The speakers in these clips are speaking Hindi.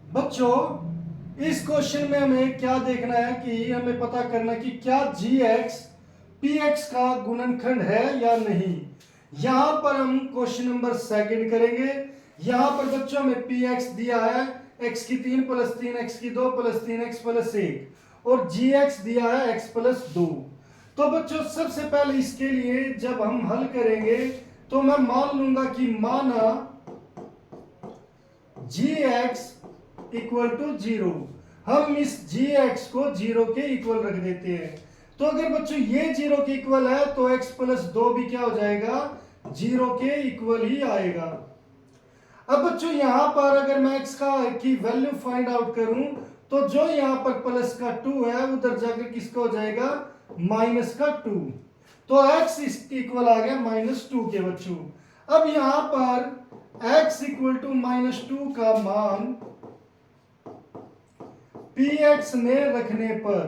बच्चों इस क्वेश्चन में हमें क्या देखना है कि हमें पता करना है कि क्या gx px का गुणनखंड है या नहीं। यहां पर हम क्वेश्चन नंबर सेकंड करेंगे। यहां पर बच्चों में px दिया है x की 3 प्लस 3 x की 2 प्लस 3 x प्लस 1 और gx दिया है x प्लस 2। तो बच्चों सबसे पहले इसके लिए जब हम हल करेंगे तो मैं मान लूंगा कि माना gx इक्वल टू 0, हम इस gx को 0 के इक्वल रख देते हैं। तो अगर बच्चों ये 0 के इक्वल है तो x प्लस 2 भी क्या हो जाएगा, 0 के इक्वल ही आएगा। अब बच्चों यहां पर अगर मैं x की वैल्यू फाइंड आउट करूं तो जो यहां पर प्लस का 2 है उधर जाकर किसका हो जाएगा, माइनस का 2। तो x इसके इक्वल आ गया -2 के बच्चों। अब यहां पर x इक्वल टू -2 का मान px में रखने पर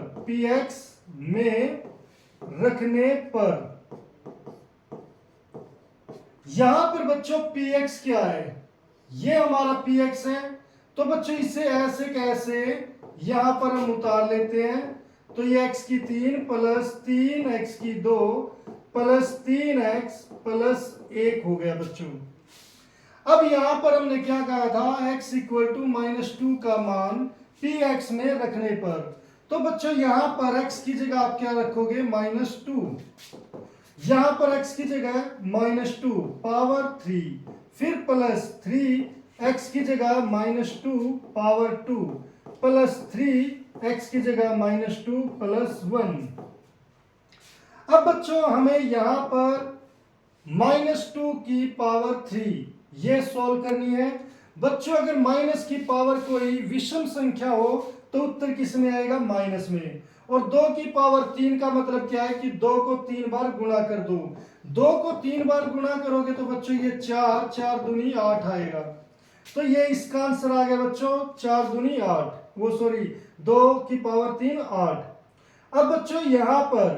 यहां पर बच्चों px क्या है, ये हमारा px है। तो बच्चों इसे ऐसे कैसे यहां पर हम उतार लेते हैं। तो ये x की 3 प्लस 3 x की 2 प्लस 3x प्लस 1 हो गया बच्चों। अब यहां पर हमने क्या कहा था, x इक्वल टू -2 का मान px में रखने पर। तो बच्चों यहां पर x की जगह आप क्या रखोगे, -2। यहां पर x की जगह -2 पावर 3, फिर प्लस 3 x की जगह -2 पावर 2 प्लस 3 x की जगह -2 प्लस 1। अब बच्चों हमें यहां पर -2 की पावर 3 ये सॉल्व करनी है। बच्चों अगर माइनस की पावर कोई विषम संख्या हो तो उत्तर किस में आएगा, माइनस में। और 2 की पावर 3 का मतलब क्या है कि 2 को 3 बार गुणा कर दो। 2 को 3 बार गुणा करोगे तो बच्चों ये 4 दूनी 8 आएगा। तो ये इसका आंसर आ गया बच्चों 4 दूनी 8, वो सॉरी 2 की पावर 3 8। अब बच्चों यहां पर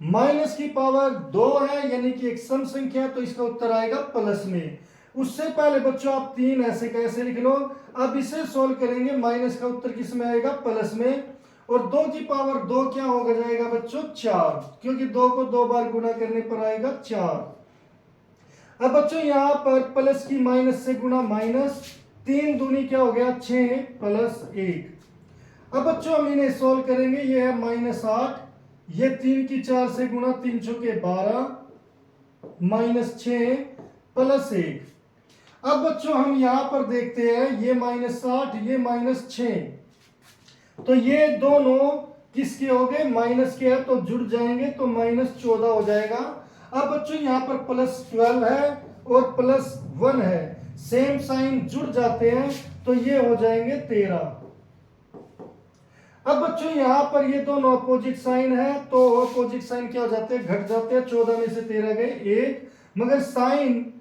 माइनस की पावर 2 है यानी कि एक सम संख्या है, तो इसका उत्तर आएगा प्लस में। उससे पहले बच्चों आप 3 ऐसे कैसे लिख लो। अब इसे सोल्व करेंगे, माइनस का उत्तर किस में आएगा, प्लस में। और 2 की पावर 2 क्या हो जाएगा बच्चों, 4, क्योंकि 2 को 2 बार गुणा करने पर आएगा 4। अब बच्चों यहां पर प्लस की माइनस से गुणा माइनस, 3 दूनी क्या हो गया 6 प्लस 1। अब बच्चों हम इन्हें सोल्व करेंगे, ये है -8, ये 3 की 4 से गुणा 3 चौके 12 -6 प्लस 1। अब बच्चों हम यहां पर देखते हैं ये -8 ये -6, तो ये दोनों किसके हो गए, माइनस के है, तो जुड़ जाएंगे तो -14 हो जाएगा। अब बच्चों यहां पर +12 है और +1 है, सेम साइन जुड़ जाते हैं तो ये हो जाएंगे 13। अब बच्चों यहां पर ये दोनों अपोजिट साइन है तो अपोजिट साइन क्या हो जाते हैं, घट जाते हैं। 14 में से 13 गए 1, मगर साइन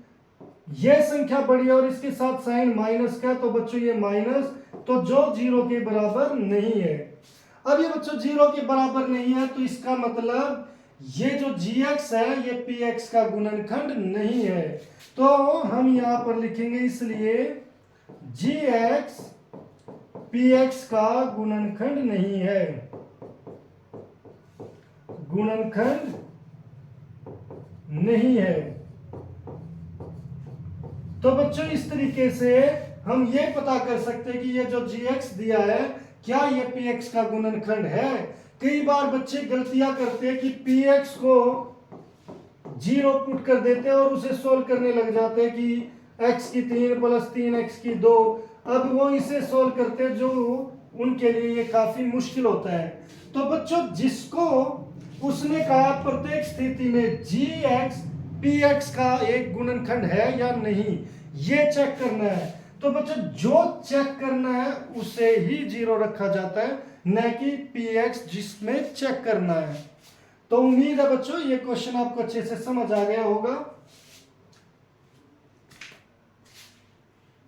ये संख्या बढ़ी और इसके साथ साइन माइनस का, तो बच्चों ये माइनस, तो जो 0 के बराबर नहीं है। अब ये बच्चों 0 के बराबर नहीं है तो इसका मतलब ये जो gx है ये px का गुणनखंड नहीं है। तो हम यहां पर लिखेंगे, इसलिए gx px का गुणनखंड नहीं है, गुणनखंड नहीं है। तो बच्चों इस तरीके से हम ये पता कर सकते हैं कि ये जो gx दिया है क्या ये px का गुणनखंड है। कई बार बच्चे गलतियां करते हैं कि px को 0 पुट कर देते हैं और उसे सोल्व करने लग जाते हैं कि x की 3 प्लस 3 x की 2। अब वो इसे सोल्व करते हैं जो उनके लिए ये काफी मुश्किल होता है। तो बच्चों जिसको उसने कहा प्रत्येक स्थिति में gx px का एक गुणनखंड है या नहीं ये चेक करना है। तो बच्चों जो चेक करना है उसे ही 0 रखा जाता है, न कि px जिसमें चेक करना है। तो उम्मीद है बच्चों ये क्वेश्चन आपको अच्छे से समझ आ गया होगा।